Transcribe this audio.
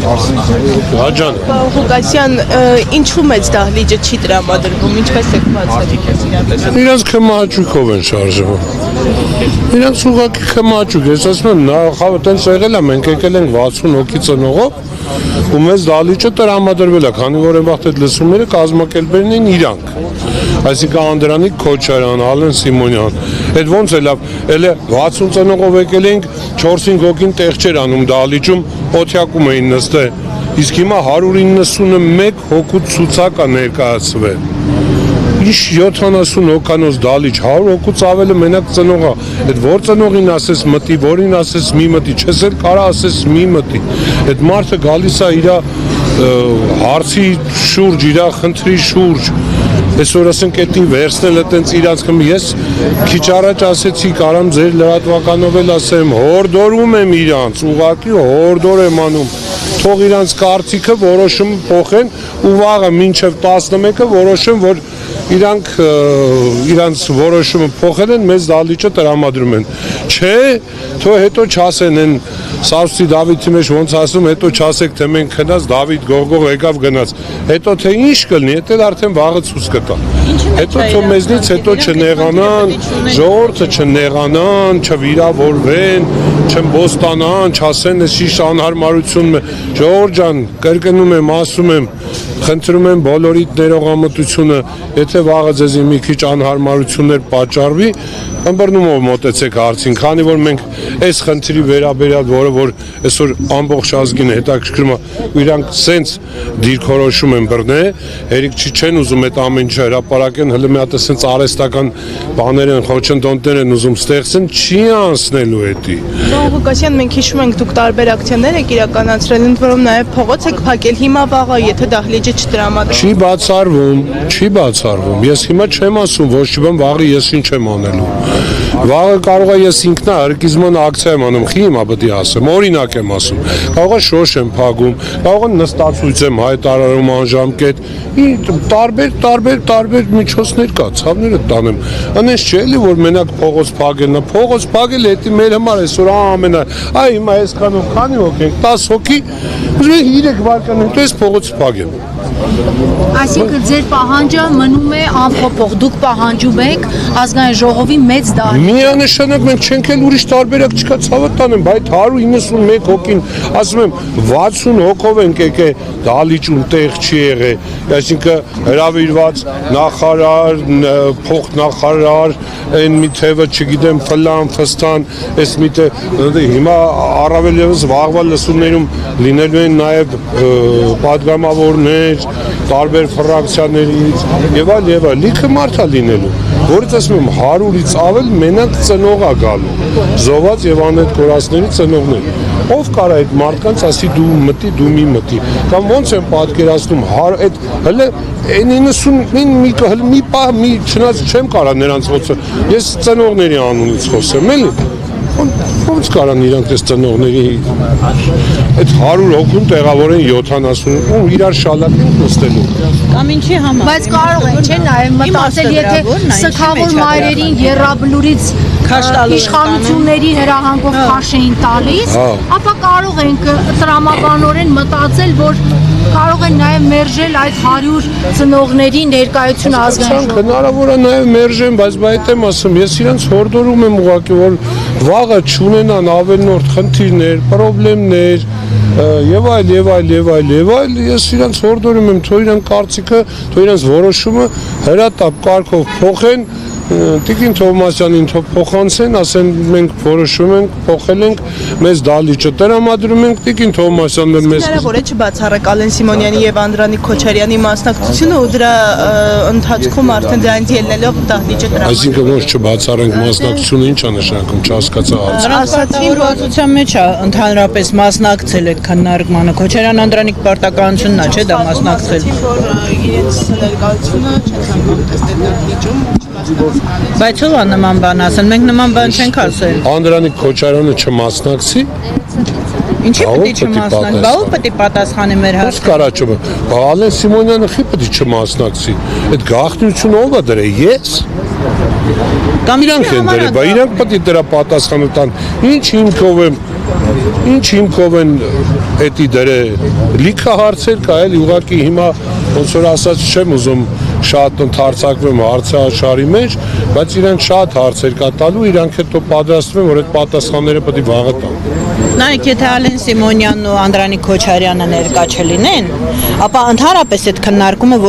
Աջան Ղուկասյան, ինչու մեծ դահլիճը չի տրամադրվում, ինչպես եք բացատրում։ Իրանց քմահաճույքով են շարժվում։ Իրանց ուղղակի քմահաճույք, ես ասում եմ, նախավ տենց եղել է, մենք եկել ենք 60 հոգի ծնողով ու մեզ դահլիճը տրամադրվել է, քանի որ այն վաղտ այդ լսումները կազմակերպելն են իրանք։ Այսինքն Անդրանիկ Քոչարյան, Ալեն Սիմոնյան, այդ ոնց է լավ, էլ 60 ծնողով եկել ենք, 4-5 հոգին տեղ չէր անում դահլիճում, օթյակում էին նստել, իսկ հիմա 191 հոգու ցուցակ է ներկայացվել։ Ինչ 70 հոգանոց դահլիճ, 100 հոգուց ավելը մենակ ծնողա, այդ որ ծնողին ասես մտի, որին ասես մի մտի, չես էլ կարա ասես մի մտի, այդ մարդը գալիս է իր հարցի շուրջ, իր խնդրի շուրջ, այսօր ասենք այդին վերցնել այդենց իրանց կմի, ես քիչ առաջ ասեցի, կարամ ձեր լրատվականով էլ ասեմ, հորդորում եմ իրանց, ուղղակի հորդոր եմ անում, թող իրանց կարծիքը որոշում փոխեն ու վաղը մինչև 11-ը որոշեն, որ իրանց որոշումը փոխել են, մեզ դահլիճը տրամադրում են, չէ, թող հետո չասեն են Սարսի Դավիթի մեջ ոնց ասում, հետո չասեք, թե մենք քնած Դավիթ գողգող եկավ գնաց, հետո թե ինչ կլինի, դա արդեն վաղը ցույց կտա, հետո թող մեզնից հետո չնեղանան, ժողովուրդը չնեղանան, չվիրավորվեն, չբոստանան, չասեն, էս ինչ անհարմարությունն է, ժողովուրդ ջան, կրկնում եմ, ասում եմ, խնդրում եմ բոլորիդ ներողամտությունը, եթե վաղը ձեզի մի քիչ անհարմարություններ պատճառվի, ըմբռնումով մոտեցեք հարցին, քանի որ մենք այս խնդրի վերաբերյալ, որը որ այսօր ամբողջ ազգին հետաքրքրում է, ու իրանք սենց դիրքորոշում են բռնել, հերիք չեն ուզում այդ ամեն ինչը հրապարակեն, հələ մի հատ սենց արհեստական բաներ են, խոչընդոտներ են ուզում ստեղծեն, չի անցնելու էդի։ Ղուկասյան, մենք հիշում ենք, դուք տարբեր ակցիաներ եք իրականացրել, ընդ որում նաև փողոց եք փակել, հիմա վաղը, եթե դահլիճը չտրամադրվում։ Չի բացառվում, ես հիմա չեմ ասում, ոչ չեմ վաղը ես ինչ եմ անելու։ Վաղը կարող է ես ինքնահարկիզման ակցիա եմ անում, խի հիմա պետք է ասեմ, օրինակ եմ ասում, կարող է շոշ եմ փակում, կարող է նստացույց եմ հայտարարում անժամկետ, տարբեր միջոցներ կա, ցավները տանեմ, անես չէ էլի որ մենակ փողոց փակելն է, փողոց փակել է, դա մեր համար այսօր ամենա, այ հիմա այսքանով քանի հոգի ենք, 10 հոգի, ուզում եմ 3 վայրկյան հետո այս փողոցը փակեմ։ Այսինքն ձեր պահանջը մնում է անփոփոխ, դուք պահանջում եք ազգային ժողովի մեծ դահլիճ։ Միանշանակ մենք չենք էլ ուրիշ տարբերակ չկա, ցավը տանեմ, բայց 191 հոգին, ասում եմ 60 հոգով ենք եկել դահլիճում տեղ չի եղել, այսինքն հրավիրված նախարար, փոխնախարար, այն մի թևը չգիտեմ ֆլան, ֆստան, այս մի հիմա առավել եւս վաղվա լսումներում լինելու են նաեւ պատգամավորներ, տարբեր ֆրակցիաներից եւ այլ, լիքը մարդ է լինելու, որից ասում եմ 100-ից ավել մենակ ծնող է գալու, զոհված եւ անհետ կորածների ծնողներ։ Ով կարա այդ մարդկանց ասի դու մտի, դու մի մտի, կամ ոնց են պատկերացնում, այդ հələ 99 մի պահ մի չնայած չեմ կարա նրանց ոցը, ես ծնողների անունից խոսեմ, էլի։ Ոնց կարան իրանք այս ծնողների այդ 100 հոգուն տեղավորեն 70 ու իրար շալակեն նստելու։ Կամ ինչի համար։ Բայց կարող են, չէ՞, նաև մտածել, եթե սքավոր մայրերին երրաբլուրից իշխանությունների հրահանգով քաշ էին տալիս, ապա կարող ենք տրամաբանորեն մտածել, որ կարող են նաև մերժել այդ 100 ծնողների ներկայությունը ազգային ժողովում։ Հնարավոր է նաև մերժեն, բայց այդ եմ ասում, ես իրանց հորդորում եմ ուղղակի, որ վաղը չունենան ավելնորդ խնդիրներ, պրոբլեմներ եւ այլ, ես իրանց հորդորում եմ, թող իրանք կարծիքը, թող իրանց որոշումը հրատապ կարգով փոխեն, Տիկին Թովմասյանին փոխանցեն, ասեն մենք որոշում ենք, փոխել ենք, մեզ դահլիճը տրամադրում ենք, Տիկին Թովմասյանն մեզ հնարավոր է չբացառեք Ալեն Սիմոնյանի եւ Անդրանիկ Քոչարյանի մասնակցությունը ու դրա ընթացքում արդեն դրանից ելնելով դահլիճը տրամադրում։ Այսինքն ոչ չբացառենք մասնակցությունը ինչ է նշանակում, չհասկացա հարցը։ Ասացին բացության մեջ է ընդհանրապես մասնակցել եք քննարկմանը, Քոչարյան Անդրանիկ պարտականությունն է, չէ՞ դա մասնակցել։ Որ իրենց ներկայությունը չեն ցանկանում տեսնել դահլիճում։ Բայց ով է նման բան ասել, մենք նման բան չենք ասել։ Անդրանիկ Քոչարյանը չմասնակցի։ Ինչի՞ պետք է չմասնակցի։ Բա ով պետք է պատասխանի մեր հարցին։ Ո՞վ կարա չմը։ Ալեն Սիմոնյանը խի պետք է չմասնակցի։ Այդ գաղտնիությունը ով է դրել, ես։ Կամ իրանք են դրել, բա իրանք պետք է դրա պատասխանը տան։ Ինչ ինքով եմ Ինչ հիմքով են էդի դրե լիքը հարցեր կա, էլի ուղղակի հիմա ոնց որ ասած չեմ ուզում շատ ընդարձակվեմ հարցաշարի մեջ, բայց իրենք շատ հարցեր կա տալու, իրանք հետո պատրաստվում են, որ այդ պատասխանները պետք է վաղը տան։ Նայեք, եթե Ալեն Սիմոնյանն ու Անդրանիկ Քոչարյանը ներկա չլինեն, ապա ընդհանրապես այդ քննարկումը